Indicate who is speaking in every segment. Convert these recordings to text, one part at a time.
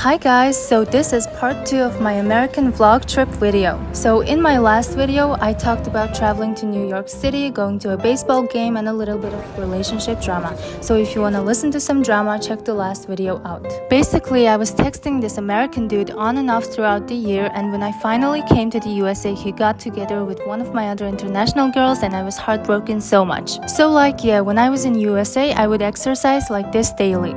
Speaker 1: Hi guys, so this is part 2 of my American vlog trip video. So in my last video, I talked about traveling to New York City, going to a baseball game, and a little bit of relationship drama. So if you want to listen to some drama, check the last video out. Basically, I was texting this American dude on and off throughout the year, and when I finally came to the USA, he got together with one of my other international girls, and I was heartbroken so much. So when I was in USA, I would exercise like this daily.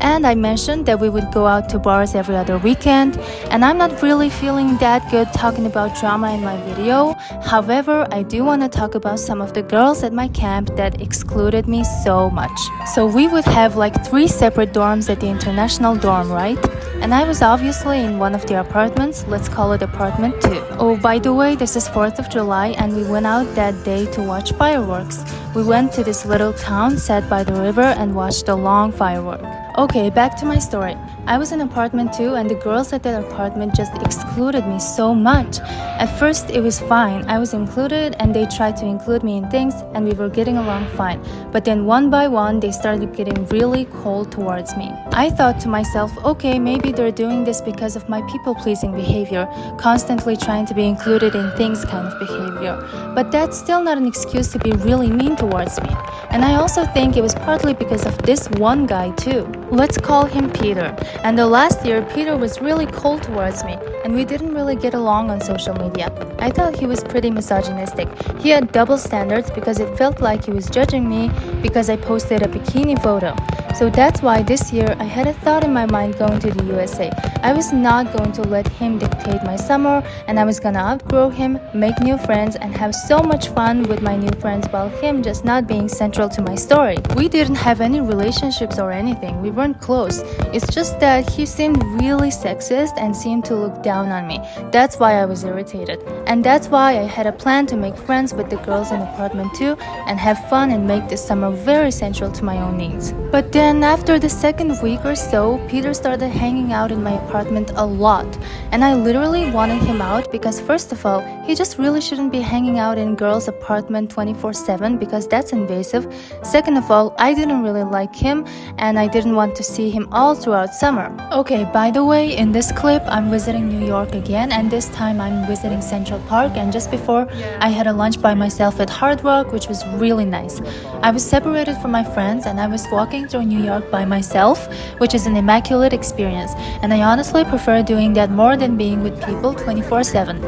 Speaker 1: And I mentioned that we would go out to bars every other weekend, and I'm not really feeling that good talking about drama in my video. However, I do want to talk about some of the girls at my camp that excluded me so much. So we would have like 3 separate dorms at the international dorm, right? And I was obviously in one of the apartments. Let's call it apartment 2. Oh, by the way, this is 4th of July and we went out that day to watch fireworks. We went to this little town set by the river and watched a long firework. Okay, back to my story. I was in apartment 2 and the girls at that apartment just excluded me so much. At first it was fine, I was included and they tried to include me in things and we were getting along fine. But then one by one they started getting really cold towards me. I thought to myself, okay, maybe they're doing this because of my people-pleasing behavior, constantly trying to be included in things kind of behavior. But that's still not an excuse to be really mean towards me. And I also think it was partly because of this one guy too. Let's call him Peter. And the last year, Peter was really cold towards me, and we didn't really get along on social media. I thought he was pretty misogynistic. He had double standards because it felt like he was judging me because I posted a bikini photo. So that's why this year I had a thought in my mind going to the USA. I was not going to let him dictate my summer, and I was gonna outgrow him, make new friends, and have so much fun with my new friends while him just not being central to my story. We didn't have any relationships or anything. We weren't close. It's just that he seemed really sexist and seemed to look down on me. That's why I was irritated. And that's why I had a plan to make friends with the girls in apartment 2 and have fun and make this summer very central to my own needs. But then after the second week or so, Peter started hanging out in my apartment a lot. And I literally wanted him out because first of all, he just really shouldn't be hanging out in girls' apartment 24/7 because that's invasive. Second of all, I didn't really like him and I didn't want to see him all throughout summer. Okay, by the way, in this clip, I'm visiting New York again, and this time I'm visiting Central Park, and just before, I had a lunch by myself at Hard Rock, which was really nice. I was separated from my friends and I was walking through New York by myself, which is an immaculate experience, and I honestly prefer doing that more than being with people 24/7.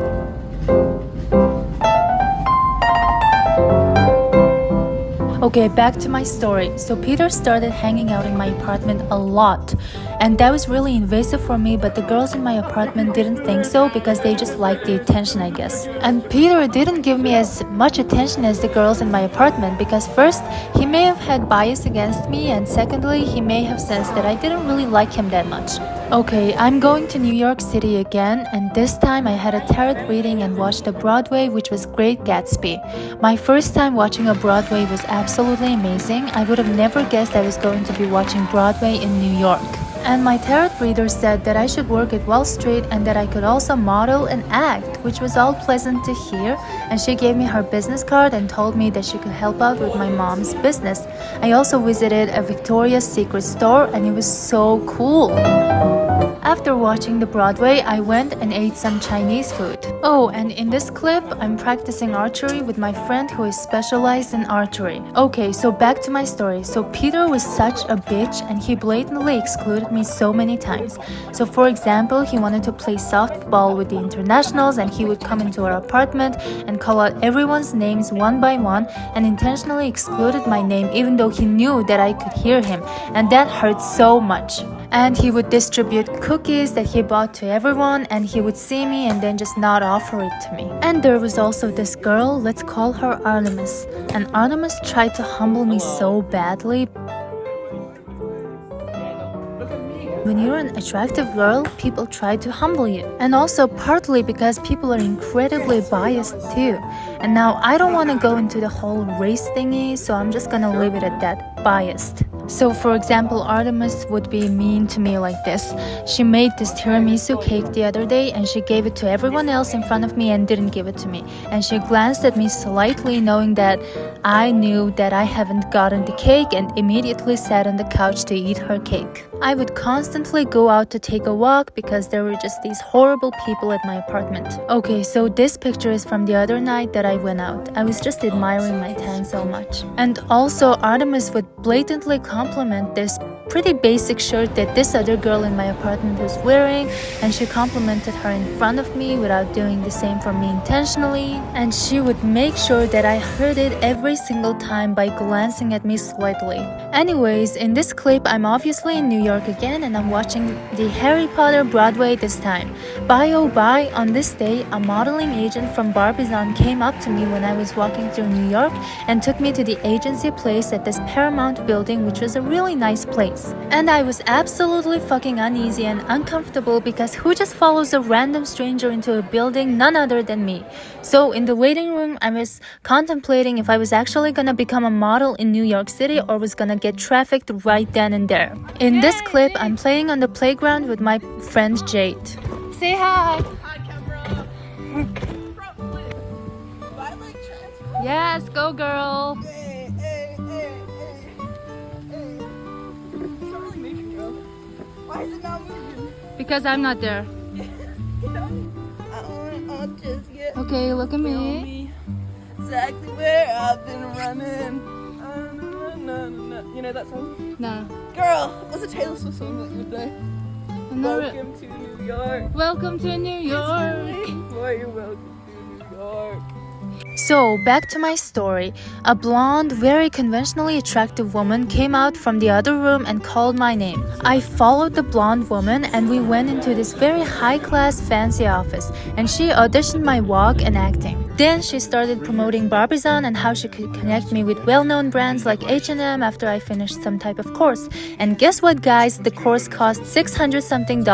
Speaker 1: Okay, back to my story. So Peter started hanging out in my apartment a lot, and that was really invasive for me, but the girls in my apartment didn't think so because they just liked the attention, I guess. And Peter didn't give me as much attention as the girls in my apartment because first, he may have had bias against me, and secondly, he may have sensed that I didn't really like him that much. Okay, I'm going to New York City again, and this time I had a tarot reading and watched a Broadway, which was Great Gatsby. My first time watching a Broadway was absolutely amazing. I would have never guessed I was going to be watching Broadway in New York. And my tarot reader said that I should work at Wall Street and that I could also model and act, which was all pleasant to hear. And she gave me her business card and told me that she could help out with my mom's business. I also visited a Victoria's Secret store and it was so cool. After watching the Broadway, I went and ate some Chinese food. Oh, and in this clip, I'm practicing archery with my friend who is specialized in archery. Okay, so back to my story. So Peter was such a bitch and he blatantly excluded me so many times. So for example, he wanted to play softball with the internationals and he would come into our apartment and call out everyone's names one by one and intentionally excluded my name even though he knew that I could hear him, and that hurt so much. And he would distribute cookies that he bought to everyone, and he would see me and then just not offer it to me. And there was also this girl, let's call her Artemis. And Artemis tried to humble me so badly. When you're an attractive girl, people try to humble you. And also partly because people are incredibly biased too. And now I don't want to go into the whole race thingy, so I'm just gonna leave it at that, biased. So for example, Artemis would be mean to me like this. She made this tiramisu cake the other day and she gave it to everyone else in front of me and didn't give it to me. And she glanced at me slightly, knowing that I knew that I haven't gotten the cake, and immediately sat on the couch to eat her cake. I would constantly go out to take a walk because there were just these horrible people at my apartment. Okay, so this picture is from the other night that I went out. I was just admiring my tan so much. And also Artemis would blatantly compliment this pretty basic shirt that this other girl in my apartment was wearing, and she complimented her in front of me without doing the same for me intentionally, and she would make sure that I heard it every single time by glancing at me slightly. Anyways, in this clip I'm obviously in New York again and I'm watching the Harry Potter Broadway this time. By oh by, on this day a modeling agent from Barbizon came up to me when I was walking through New York and took me to the agency place at this Paramount building, which was a really nice place. And I was absolutely fucking uneasy and uncomfortable because who just follows a random stranger into a building? None other than me. So in the waiting room, I was contemplating if I was actually gonna become a model in New York City or was gonna get trafficked right then and there. In this clip, I'm playing on the playground with my friend Jade. Say hi!
Speaker 2: Hi, Camera. Probably. Do I like transfer?
Speaker 1: Yes, go girl!
Speaker 2: Hey, hey, hey, hey, hey. It's not really moving, bro. Why is it not moving?
Speaker 1: Because I'm not there.
Speaker 2: I'll just get
Speaker 1: Okay, look at me.
Speaker 2: exactly where I've been running. You know that song?
Speaker 1: No.
Speaker 2: Girl, what's a Taylor Swift song that you would know? Welcome to New York.
Speaker 1: Welcome to New York.
Speaker 2: Waiting for you. Welcome to New York.
Speaker 1: So, back to my story. A blonde, very conventionally attractive woman came out from the other room and called my name. I followed the blonde woman and we went into this very high-class fancy office, and she auditioned my walk and acting. Then she started promoting Barbizon and how she could connect me with well-known brands like H&M after I finished some type of course. And guess what, guys? The course cost $600-something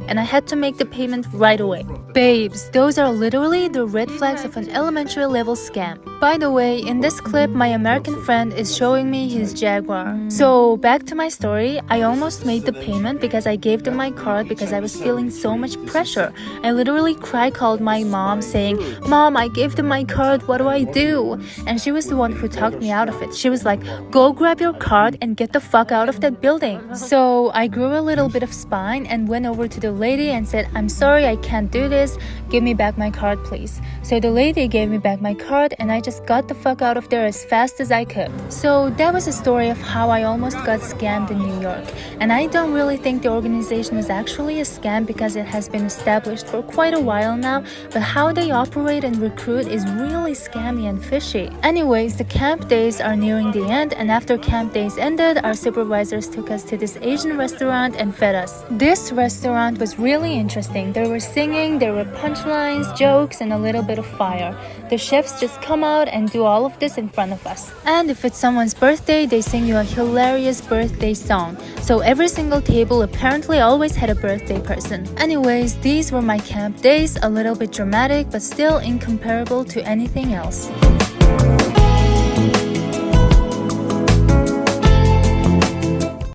Speaker 1: and I had to make the payment right away. Babes, those are literally the red flags of an elementary level scam. By the way, in this clip, my American friend is showing me his Jaguar. So back to my story, I almost made the payment because I gave them my card because I was feeling so much pressure. I literally called my mom saying, "Mom, I gave them my card, what do I do?" And she was the one who talked me out of it. She was like, "Go grab your card and get the fuck out of that building." So I grew a little bit of spine and went over to the lady and said, "I'm sorry, I can't do this. Give me back my card, please." So the lady gave me back my card and I just got the fuck out of there as fast as I could. So that was a story of how I almost got scammed in New York. And I don't really think the organization is actually a scam because it has been established for quite a while now, but how they operate and recruit is really scammy and fishy. Anyways, the camp days are nearing the end, and after camp days ended, our supervisors took us to this Asian restaurant and fed us. This restaurant was really interesting. There were singing, there were punchlines, jokes, and a little bit of fire. The chefs just come out and do all of this in front of us. And if it's someone's birthday, they sing you a hilarious birthday song. So every single table apparently always had a birthday person. Anyways, these were my camp days, a little bit dramatic, but still incomparable to anything else.